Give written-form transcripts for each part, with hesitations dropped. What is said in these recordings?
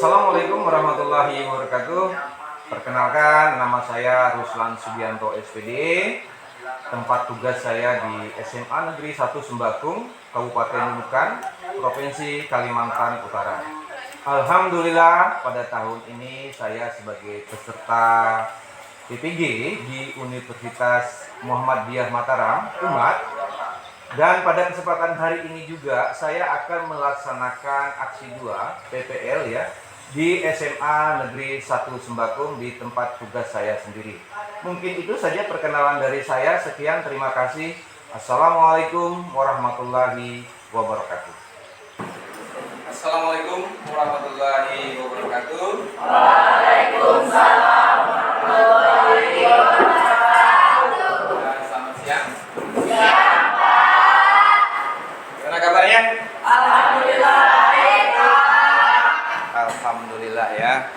Assalamualaikum warahmatullahi wabarakatuh. Perkenalkan, nama saya Ruslan Subianto SPD. Tempat tugas saya di SMA Negeri 1 Sembakung, Kabupaten Nunukan, Provinsi Kalimantan Utara. Alhamdulillah, pada tahun ini saya sebagai peserta PPG di Universitas Muhammadiyah Mataram, Umat. Dan pada kesempatan hari ini juga saya akan melaksanakan aksi 2 PPL ya di SMA Negeri 1 Sembakung di tempat tugas saya sendiri. Mungkin itu saja perkenalan dari saya. Sekian, terima kasih. Assalamualaikum warahmatullahi wabarakatuh. Assalamualaikum warahmatullahi wabarakatuh. Waalaikumsalam warahmatullahi wabarakatuh. Selamat siang. Siang, Pak. Gimana kabarnya? Alhamdulillah baik, Pak. Alhamdulillah ya.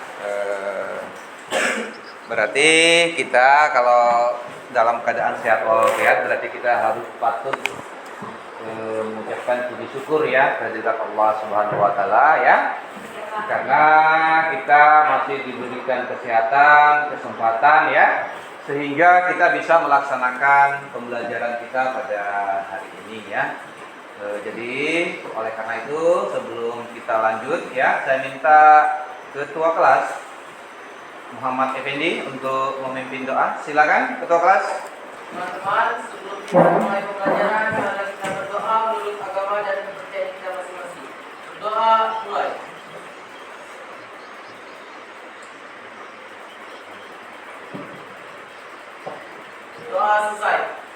Berarti kita kalau dalam keadaan sehat walafiat, berarti kita harus patut mengucapkan puji syukur ya kehadirat Allah Subhanahu wa taala ya. Karena kita masih diberikan kesehatan, kesempatan ya, sehingga kita bisa melaksanakan pembelajaran kita pada hari ini ya. Jadi oleh karena itu sebelum kita lanjut ya, saya minta ketua kelas Muhammad Effendi untuk memimpin doa. Silakan ketua kelas. Teman-teman, sebelum kita mulai pembelajaran, mari kita berdoa menurut agama dan kepercayaan kita masing-masing. Berdoa mulai. Doa selesai.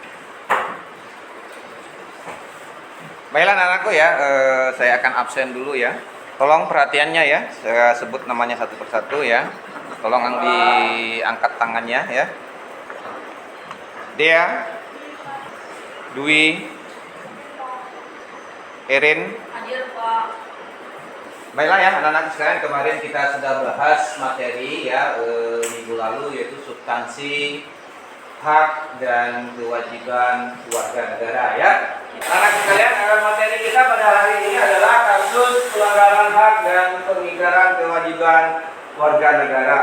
Baiklah anak-anakku ya, saya akan absen dulu ya. Tolong perhatiannya ya, saya sebut namanya satu persatu ya. Tolong diangkat tangannya ya. Dea, Dwi, Erin. Hadir, Pak. Baiklah ya anak-anak sekalian, kemarin kita sudah bahas materi ya minggu lalu, yaitu substansi hak dan kewajiban warga negara ya. Anak sekalian, materi kita pada hari ini adalah kasus pelanggaran hak dan pengingkaran kewajiban warga negara.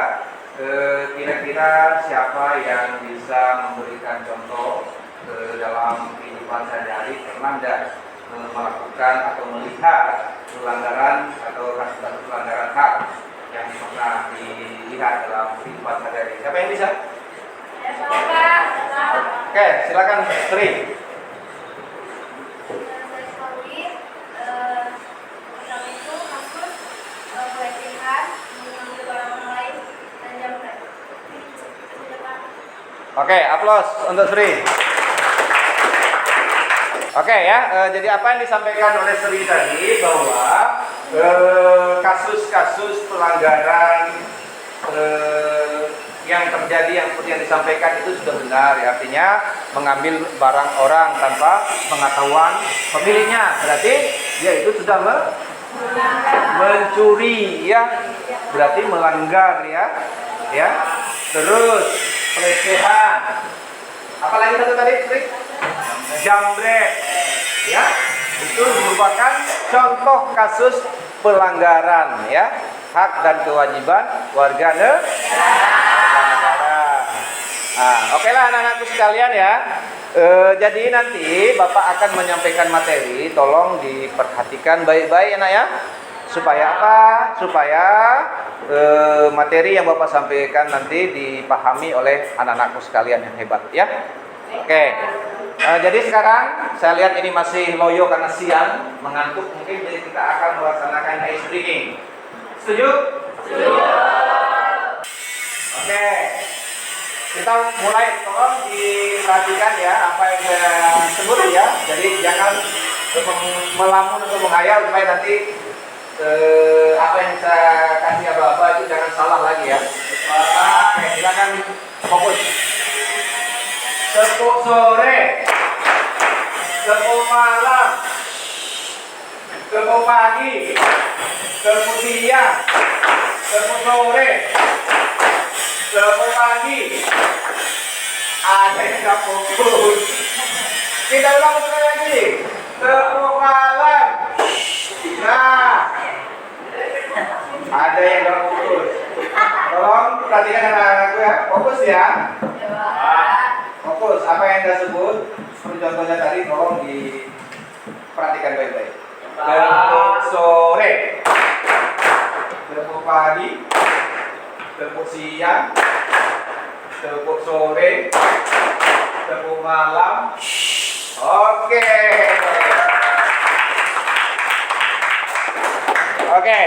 Kira-kira siapa yang bisa memberikan contoh dalam kehidupan sehari-hari pernah tidak melakukan atau melihat pelanggaran atau kasus pelanggaran hak yang pernah dilihat dalam kehidupan sehari-hari? Siapa yang bisa? Oke, silakan Sri. Oke, aplaus untuk Sri. Oke ya, jadi apa yang disampaikan oleh Sri tadi bahwa kasus-kasus pelanggaran yang terjadi yang seperti yang disampaikan itu sudah benar ya, artinya mengambil barang orang tanpa pengetahuan pemiliknya, berarti dia itu sudah mencuri ya, berarti melanggar ya. Terus pelecehan, apalagi satu tadi Sri? Jambret ya, itu merupakan contoh kasus pelanggaran ya hak dan kewajiban warga negara. Oke lah anak-anakku sekalian ya. Jadi nanti Bapak akan menyampaikan materi, tolong diperhatikan baik-baik anak ya. Supaya apa? Supaya materi yang Bapak sampaikan nanti dipahami oleh anak-anakku sekalian yang hebat ya. Oke. Jadi sekarang saya lihat ini masih loyo karena siang, mengantuk mungkin, jadi kita akan melaksanakan ice breaking. Setuju? Setuju. Oke. Kita mulai, tolong diperhatikan ya apa yang saya sebut ya. Jadi jangan melamun atau menghayal supaya nanti apa yang saya kasih apa-apa itu jangan salah lagi ya. Oke, silakan fokus. Tepuk sore, tepuk malam, tepuk pagi, tepuk siang, tepuk sore, tepuk pagi. Ada yang nggak fokus. Kita ulang sekali lagi. Tepuk malam. Nah, ada yang fokus ya. Ya, Pak. Fokus. Apa yang Anda sebut? Seperti contohnya tadi, tolong diperhatikan baik-baik. Tepuk sore, tepuk pagi, tepuk siang, tepuk sore, tepuk malam. Oke. Oke,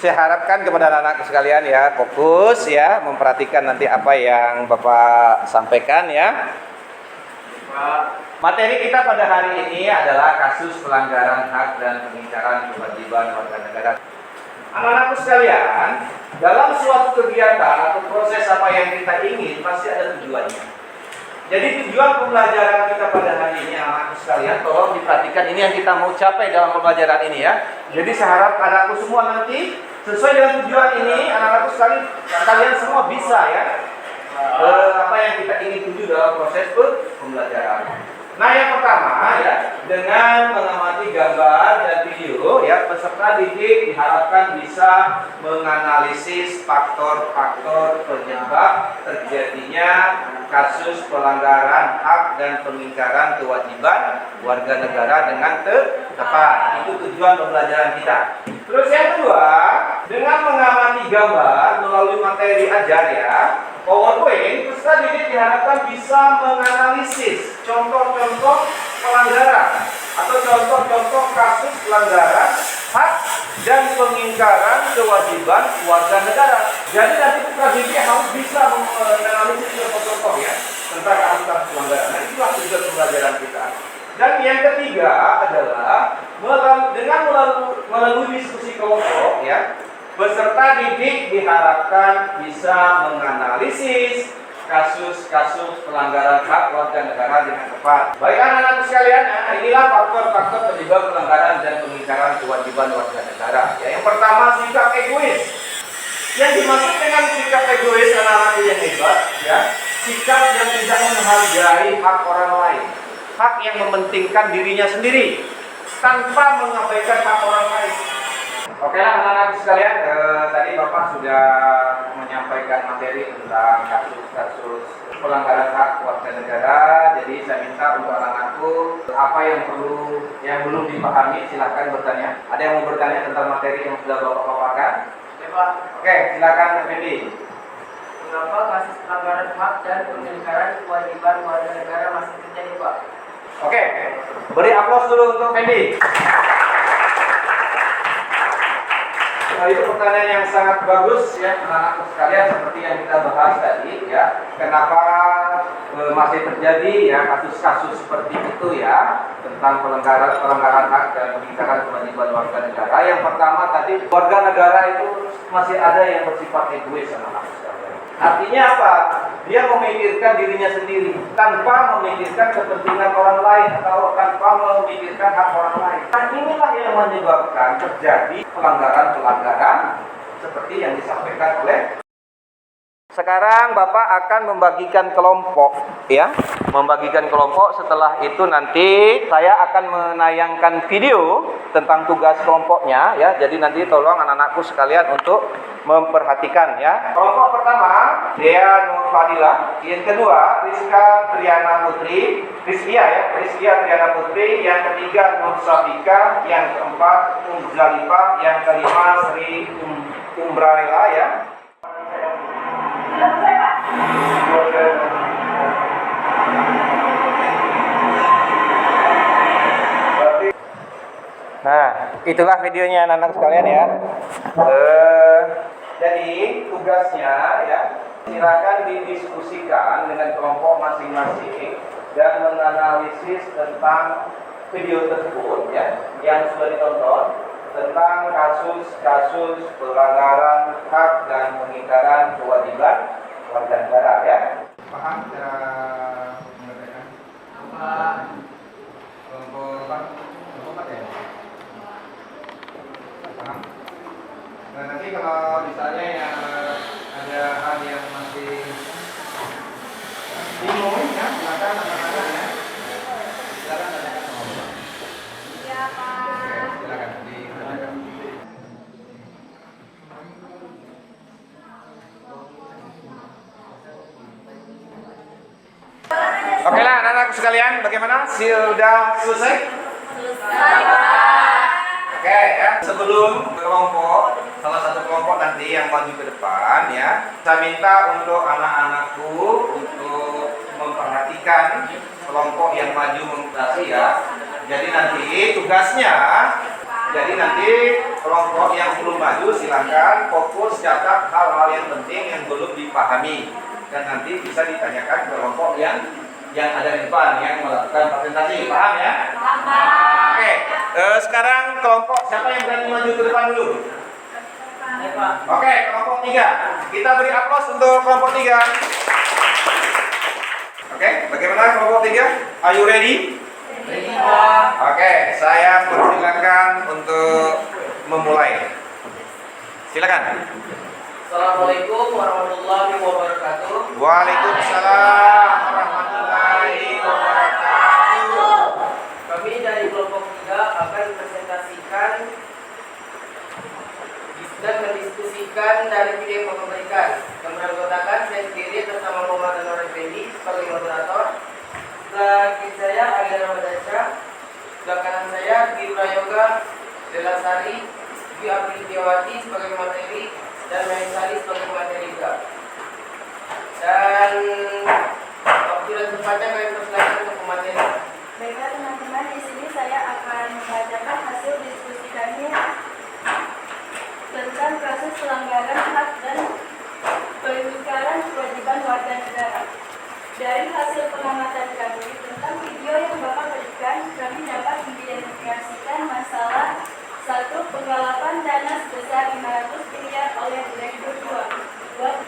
saya harapkan kepada anak-anak sekalian ya, fokus ya, memperhatikan nanti apa yang Bapak sampaikan ya. Materi kita pada hari ini adalah kasus pelanggaran hak dan pengingkaran kewajiban warga negara. Anak-anakku sekalian, dalam suatu kegiatan atau proses apa yang kita ingin pasti ada tujuannya. Jadi tujuan pembelajaran kita pada hari ini, anak-anakku sekalian, tolong diperhatikan ini yang kita mau capai dalam pembelajaran ini ya. Jadi saya harap anakku semua nanti sesuai dengan tujuan ini, anak-anakku sekalian, kalian semua bisa ya apa yang kita ingin tuju dalam proses pembelajaran. Nah, yang pertama ya, dengan mengamati gambar dan video ya, peserta didik diharapkan bisa menganalisis faktor-faktor penyebab terjadinya kasus pelanggaran hak dan pengingkaran kewajiban warga negara dengan tepat. Itu tujuan pembelajaran kita. Terus yang kedua, dengan mengamati gambar melalui materi ajar ya, PowerPoint, peserta didik diharapkan bisa menganalisis contoh-contoh pelanggaran atau contoh-contoh kasus pelanggaran hak dan pengingkaran kewajiban warga negara. Jadi nanti peserta didik harus bisa menganalisis contoh-contoh ya tentang kasus pelanggaran. Nah, itulah tujuan pembelajaran kita. Dan yang ketiga adalah dengan melalui diskusi kelompok ya, peserta didik diharapkan bisa menganalisis kasus-kasus pelanggaran hak warga negara dengan tepat. Baik anak-anak sekalian, inilah faktor-faktor penyebab pelanggaran dan pengingkaran kewajiban warga negara. Ya, yang pertama, sikap egois. Yang dimaksud dengan sikap egois anak-anak yang hebat, ya, sikap yang tidak menghargai hak orang lain, hak yang mementingkan dirinya sendiri tanpa mengabaikan hak orang lain. Oke lah anak-anak sekalian, tadi Bapak sudah menyampaikan materi tentang kasus-kasus pelanggaran hak warga negara. Jadi saya minta untuk anak-anakku apa yang belum dipahami silahkan bertanya. Ada yang mau bertanya tentang materi yang sudah Bapak paparkan? Pak, Oke, silakan Fendi. mengapa kasus pelanggaran hak dan pengingkaran kewajiban warga negara masih terjadi, Pak? Oke, beri aplaus dulu untuk Fendi. Nah, itu pertanyaan yang sangat bagus ya anak-anak sekalian, seperti yang kita bahas tadi ya. Kenapa masih terjadi ya kasus-kasus seperti itu ya tentang pelanggaran hak dan pengingkaran kewajiban warga negara. Yang pertama tadi, warga negara itu masih ada yang bersifat egois anak-anak sekalian. Artinya apa? Dia memikirkan dirinya sendiri tanpa memikirkan kepentingan orang lain atau tanpa memikirkan hak orang lain. Nah, inilah yang menyebabkan terjadi pelanggaran-pelanggaran seperti yang disampaikan oleh. Sekarang Bapak akan membagikan kelompok ya. Membagikan kelompok, setelah itu nanti saya akan menayangkan video tentang tugas kelompoknya ya. Jadi nanti tolong anak-anakku sekalian untuk memperhatikan ya. Kelompok pertama Dea Nur Fadila, yang kedua Rizka Triana Putri, Rizkia Triana Putri, yang ketiga Nur Safika, yang keempat Zalifah, yang kelima Sri Umbrella ya. Nah, itulah videonya anak-anak sekalian ya. Jadi tugasnya ya, silakan didiskusikan dengan kelompok masing-masing dan menganalisis tentang video tersebut ya yang sudah ditonton tentang kasus-kasus pelanggaran hak dan pengingkaran kewajiban warga negara ya. Paham cara mengerjakan? Kelompok ya? Paham? Nah, nanti kalau misalnya yang ada hal yang masih bingung ya, silakan anak-anak ya. Silakan tanyakan sama Bapak. Iya, Pak. Oke, silakan ditanyakan. sekalian, bagaimana? Sudah selesai? Selesai, Pak. Oke ya. Sebelum kelompok, salah satu kelompok nanti yang maju ke depan ya, saya minta untuk anak-anakku untuk memperhatikan kelompok yang maju mengikuti ya. Jadi nanti kelompok yang belum maju silakan fokus catat hal-hal yang penting yang belum dipahami dan nanti bisa ditanyakan ke kelompok yang ada di depan yang melakukan presentasi. Paham ya? Paham. Oke. Sekarang kelompok siapa yang berani maju ke depan dulu? Oke, kelompok 3. Kita beri aplaus untuk kelompok 3. Oke, bagaimana kelompok 3? Are you ready? Ready, Pak. Oke, saya persilakan untuk memulai. Silakan. Assalamualaikum warahmatullahi wabarakatuh. Waalaikumsalam warahmatullahi wabarakatuh. Kami dari kelompok 3 akan presentasikan dan mendiskusikan dari video yang kami berikan. Yang beranggotakan saya sendiri bersama Muhammad Anwar Effendi sebagai moderator. Sebelah kiri saya Agil Ramadhansyah, sebelah kanan saya Dwi Prayoga, Delasari, Dwi Apriliawati sebagai materi dan Maisari sebagai materi juga. Dan waktu dan tempatnya kami persilakan untuk pemateri. Baiklah teman-teman, di sini saya akan membacakan hasil diskusi kami tentang kasus pelanggaran hak dan pengingkaran kewajiban warga negara. Dari hasil pengamatan kami tentang video yang Bapak berikan, kami dapat mengidentifikasikan masalah 1. Penggalapan dana sebesar 500 miliar oleh Direktur 2.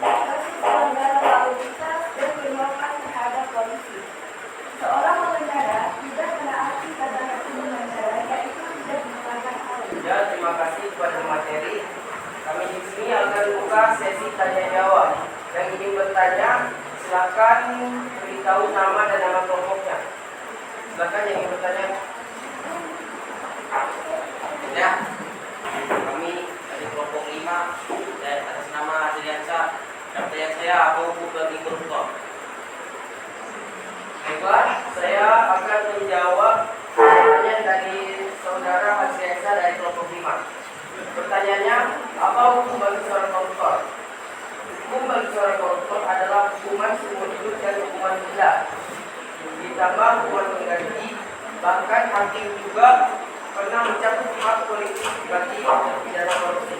Kasus pelanggaran lalu lintas dan penolakan terhadap polisi. Seorang pengendara tidak menaati kata hukum negara, yaitu tidak menggunakan helm. Ya, terima kasih kepada materi. Kami di sini akan buka sesi tanya jawab. Yang ingin bertanya, silakan beritahu nama dan nama kelompoknya. Silakan yang ingin bertanya. Ya, kami dari kelompok 5 dan atas nama Adriansa dan pertanyaan saya apa hukum bagi koruptor? Baiklah, saya akan menjawab pertanyaan dari saudara Adriansa dari kelompok 5. Pertanyaannya, apa hukum bagi seorang koruptor? Hukum bagi seorang koruptor adalah hukuman seumur hidup dan hukuman gila. Ditambah hukuman pengganti, bahkan hakim juga pernah mencabut hak politik bagi pidana korupsi.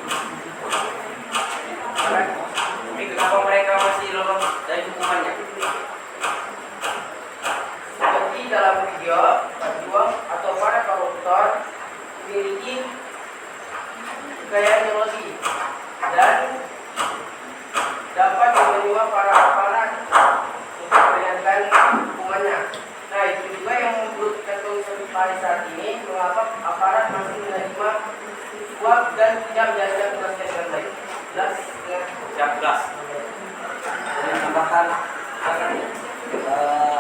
Tapi kenapa mereka masih lolos dari hukumannya? Seperti dalam video, pejuang atau para koruptor memiliki kekayaan yang lebih dan dapat menyuap para aparat untuk meringankan hukumannya. Nah, itu juga yang menurut pada saat ini mengapa aparat masih menerima suap dan tidak menjalankan tugasnya dengan baik. Jelas? Ya, jelas. Dan tambahkan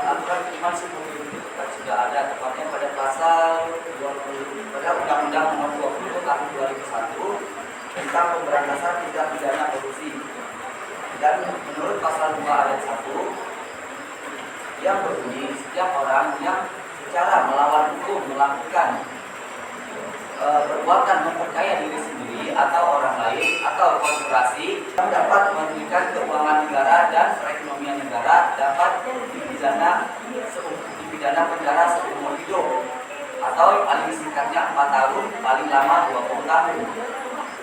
aturan hukuman seumur hidup sudah ada, tepatnya pada pasal 20 pada Undang-Undang Nomor 20 Tahun 2001 tentang pemberantasan tindak pidana korupsi. Dan menurut pasal 2 ayat 1 yang berbunyi setiap orang yang secara melawan hukum melakukan perbuatan memperkaya diri sendiri atau orang lain atau korporasi yang dapat merugikan keuangan negara dan perekonomian negara dapat dipidana penjara seumur hidup atau paling singkatnya 4 tahun, paling lama 20 tahun.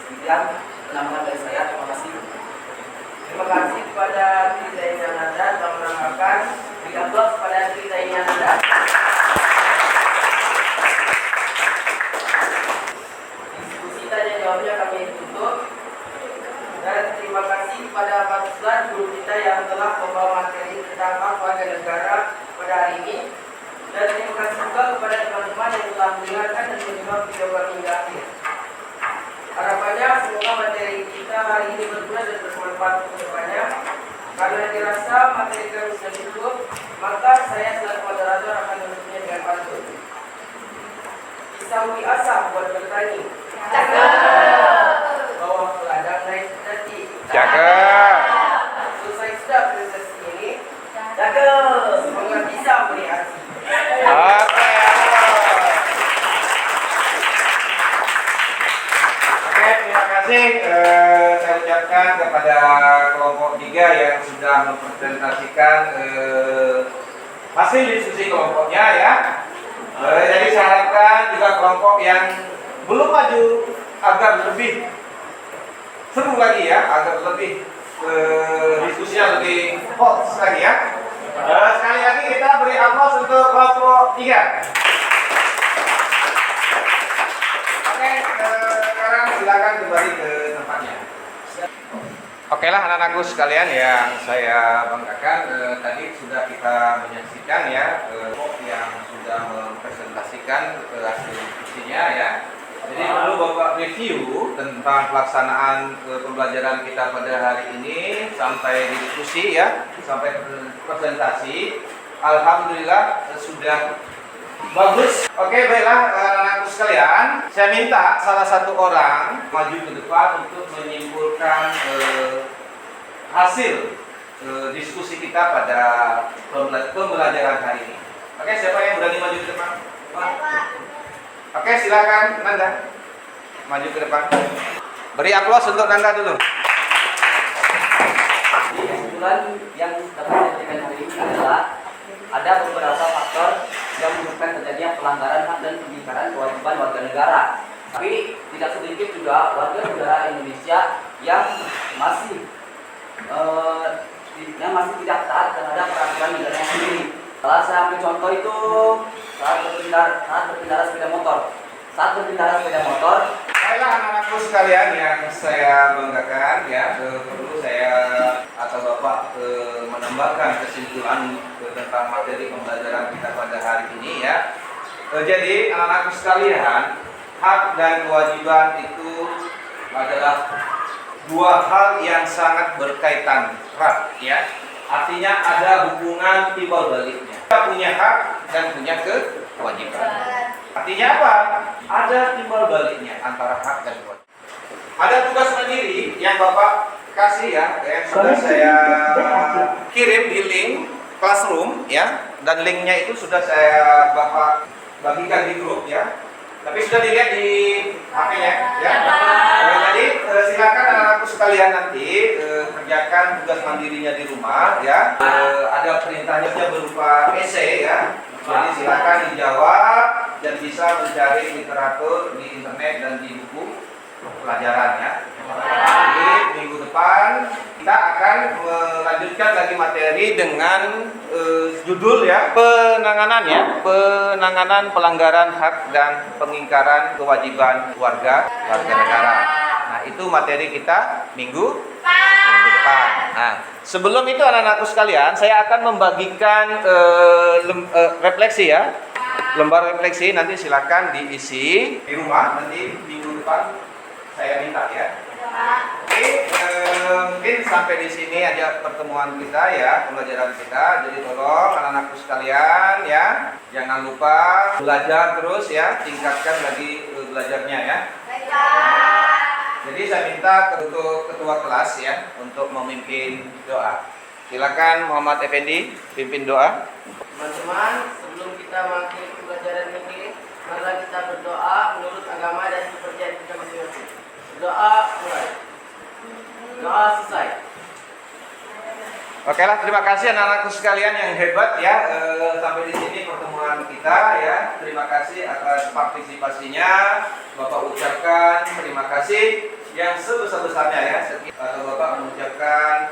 Sekian penambahan dari saya. Terima kasih. Terima kasih kepada Trita Inananda telah menambahkan. Beri aplaus kepada Trita Inananda. Diskusi tanya jawabnya kami tutup. Dan terima kasih kepada Pak Ustaz guru kita yang telah membawa materi tentang hak warga negara pada hari ini. Dan terima kasih juga kepada teman-teman yang telah mendengarkan dan menyimak video kami hingga akhir. Harapannya semoga materi kita hari ini berguna dan bermanfaat untuk depannya. Karena dirasa materi kami sudah cukup, maka saya selaku moderator akan menutupnya dengan pantun. Isawi asam buat bertani. Bawa ke ladang naik hati. Jaga. Selesai sudah presentasi ini. Jaga. mempresentasikan hasil diskusi kelompoknya ya. Jadi saya harapkan juga kelompok yang belum maju agar lebih seru lagi ya, agar lebih diskusinya lebih hot lagi ya. Sekali lagi kita beri aplaus untuk kelompok 3. Oke, sekarang silakan kembali ke tempatnya. Oke lah anak-anakku sekalian yang saya banggakan, tadi sudah kita menyaksikan ya kelompok yang sudah mempresentasikan hasil diskusinya ya. Jadi perlu Bapak review tentang pelaksanaan pembelajaran kita pada hari ini sampai diskusi ya, sampai presentasi. Alhamdulillah sudah bagus. Oke, baiklah anak-anakku sekalian, saya minta salah satu orang maju ke depan untuk menyimpulkan hasil diskusi kita pada pembelajaran hari ini. Oke, siapa yang berani maju ke depan? Oke, silakan Nanda maju ke depan. Beri aplaus untuk Nanda dulu. Jadi kesimpulan yang dapat saya berikan hari ini adalah ada beberapa faktor yang menyebabkan terjadinya pelanggaran hak dan pengingkaran kewajiban warga negara. Tapi tidak sedikit juga warga negara Indonesia yang masih tidak taat terhadap peraturan negaranya sendiri. Salah saya ambil contoh itu saat berkendara sepeda motor. Baiklah anak-anakku sekalian yang saya banggakan ya, perlu saya atau Bapak menambahkan kesimpulan tentang materi pembelajaran kita pada hari ini ya. Jadi anak-anakku sekalian, hak dan kewajiban itu adalah dua hal yang sangat berkaitan erat ya. Artinya ada hubungan timbal baliknya. Kita punya hak dan punya kewajiban. Artinya apa? Ada timbal baliknya antara hak dan kewajiban. Ada tugas mandiri yang Bapak kasih ya, yang sudah saya kirim di link Classroom ya, dan linknya itu sudah saya Bapak bagikan di grup ya. Tapi sudah dilihat di HP-nya ya. Jadi silakan anak-anakku sekalian nanti kerjakan tugas mandirinya di rumah ya. Ada perintahnya berupa esai ya. Jadi silakan dijawab dan bisa mencari literatur di internet dan di buku pelajaran ya. Jadi minggu depan kita akan melanjutkan lagi materi dengan judul ya, penanganan pelanggaran hak dan pengingkaran kewajiban warga negara. Nah, itu materi kita minggu depan. Nah, sebelum itu anak-anakku sekalian, saya akan membagikan refleksi ya. Lembar refleksi nanti silakan diisi di rumah, nanti minggu depan saya minta ya. Oke, mungkin sampai di sini aja pertemuan kita ya, pembelajaran kita. Jadi tolong anak-anakku sekalian ya, jangan lupa belajar terus ya, tingkatkan lagi belajarnya ya. Jadi saya minta untuk ketua kelas ya untuk memimpin doa. Silakan Muhammad Effendi pimpin doa. Teman-teman, sebelum kita mengakhiri pembelajaran ini, marilah kita berdoa menurut agama dan kepercayaan kita masing-masing. Doa mulai. Doa selesai. Oke lah, terima kasih anak-anakku sekalian yang hebat ya. Sampai di sini pertemuan kita ya. Terima kasih atas partisipasinya. Bapak ucapkan terima kasih yang sebesar-besarnya ya. Atau Bapak mengucapkan